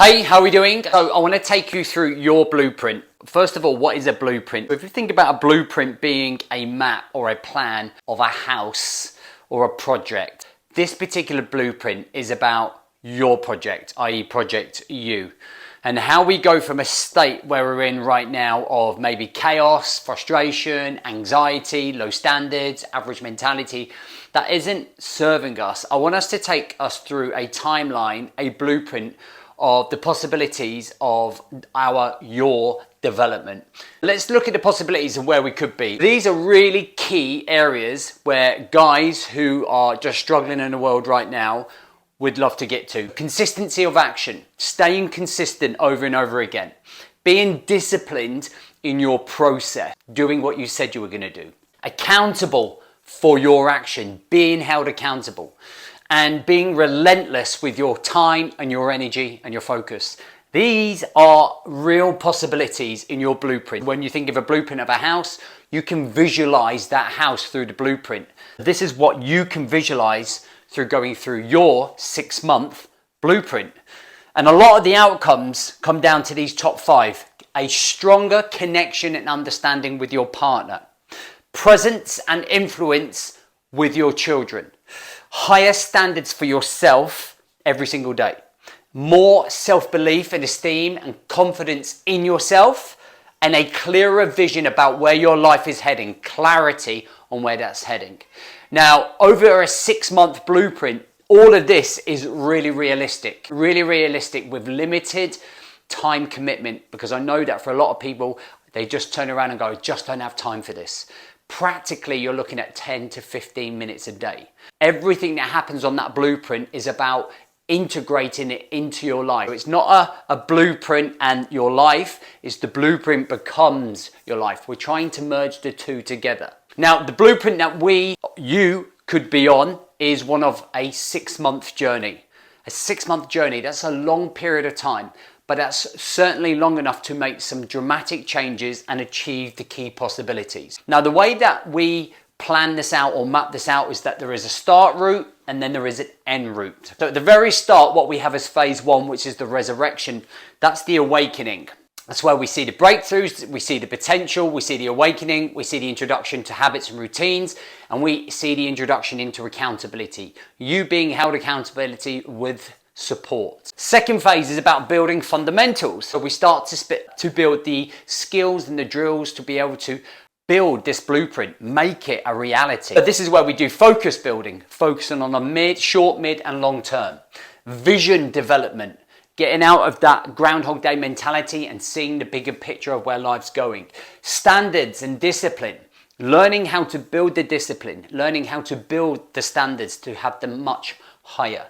Hey, how are we doing? So I want to take you through your blueprint. First of all, what is a blueprint? If you think about a blueprint being a map or a plan of a house or a project, this particular blueprint is about your project, i.e. Project You. And how we go from a state where we're in right now of maybe chaos, frustration, anxiety, low standards, average mentality, that isn't serving us. I want us to take us through a timeline, a blueprint of the possibilities of your development. Let's look at the possibilities of where we could be. These are really key areas where guys who are just struggling in the world right now would love to get to. Consistency of action, staying consistent over and over again, being disciplined in your process, doing what you said you were going to do, accountable for your action, being held accountable, and being relentless with your time and your energy and your focus. These are real possibilities in your blueprint. When you think of a blueprint of a house, you can visualize that house through the blueprint. This is what you can visualize through going through your 6-month blueprint. And a lot of the outcomes come down to these top 5. A stronger connection and understanding with your partner. Presence and influence with your children. Higher standards for yourself every single day. More self-belief and esteem and confidence in yourself, and a clearer vision about where your life is heading, clarity on where that's heading. Now, over a 6-month blueprint, all of this is really realistic with limited time commitment, because I know that for a lot of people, they just turn around and go, I just don't have time for this. Practically, you're looking at 10 to 15 minutes a day. Everything that happens on that blueprint is about integrating it into your life. It's not a blueprint and your life, it's the blueprint becomes your life. We're trying to merge the two together. Now, the blueprint that you could be on is one of a 6-month journey. A 6-month journey, that's a long period of time, but that's certainly long enough to make some dramatic changes and achieve the key possibilities. Now, the way that we plan this out or map this out is that there is a start route and then there is an end route. So at the very start, what we have is phase 1, which is the resurrection. That's the awakening. That's where we see the breakthroughs, we see the potential, we see the awakening, we see the introduction to habits and routines, and we see the introduction into accountability. You being held accountability with support. Second phase is about building fundamentals. So we start to build the skills and the drills to be able to build this blueprint, make it a reality. But this is where we do focus building, focusing on a short, mid and long term. Vision development, getting out of that Groundhog Day mentality and seeing the bigger picture of where life's going. Standards and discipline, learning how to build the discipline, learning how to build the standards to have them much higher.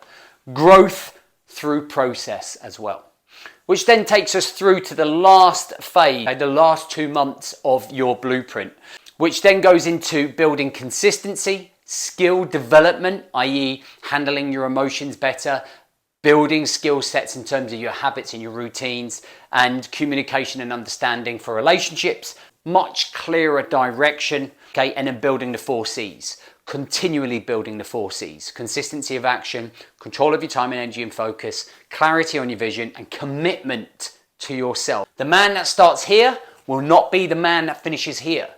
Growth through process as well. Which then takes us through to the last phase, the last 2 months of your blueprint, which then goes into building consistency, skill development, i.e. handling your emotions better, building skill sets in terms of your habits and your routines, and communication and understanding for relationships, much clearer direction, okay, and then building the 4 C's. Continually building the 4 C's. Consistency of action, control of your time and energy and focus, clarity on your vision, and commitment to yourself. The man that starts here will not be the man that finishes here.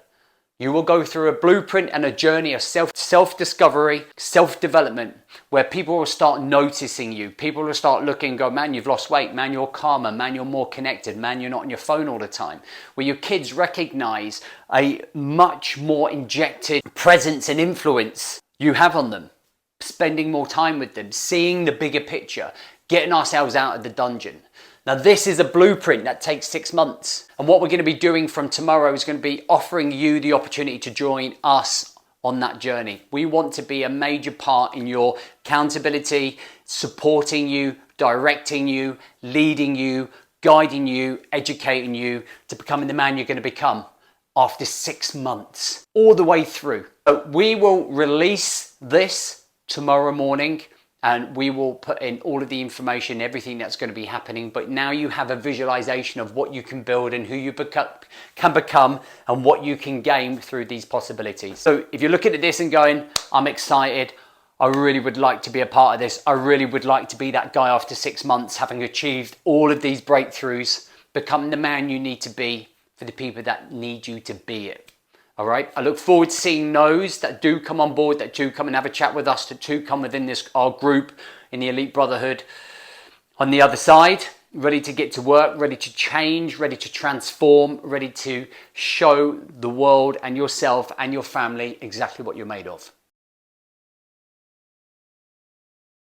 You will go through a blueprint and a journey of self-discovery, self-development, where people will start noticing you. People will start looking and go, man, you've lost weight. Man, you're calmer. Man, you're more connected. Man, you're not on your phone all the time. Where your kids recognize a much more injected presence and influence you have on them. Spending more time with them, seeing the bigger picture, getting ourselves out of the dungeon. Now, this is a blueprint that takes 6 months. And what we're going to be doing from tomorrow is going to be offering you the opportunity to join us on that journey. We want to be a major part in your accountability, supporting you, directing you, leading you, guiding you, educating you to becoming the man you're going to become after 6 months, all the way through. So we will release this tomorrow morning. And we will put in all of the information, everything that's going to be happening. But now you have a visualization of what you can build and who you can become and what you can gain through these possibilities. So if you're looking at this and going, I'm excited, I really would like to be a part of this. I really would like to be that guy after 6 months, having achieved all of these breakthroughs, become the man you need to be for the people that need you to be it. All right. I look forward to seeing those that do come on board, that do come and have a chat with us, that do come within our group in the Elite Brotherhood on the other side, ready to get to work, ready to change, ready to transform, ready to show the world and yourself and your family exactly what you're made of.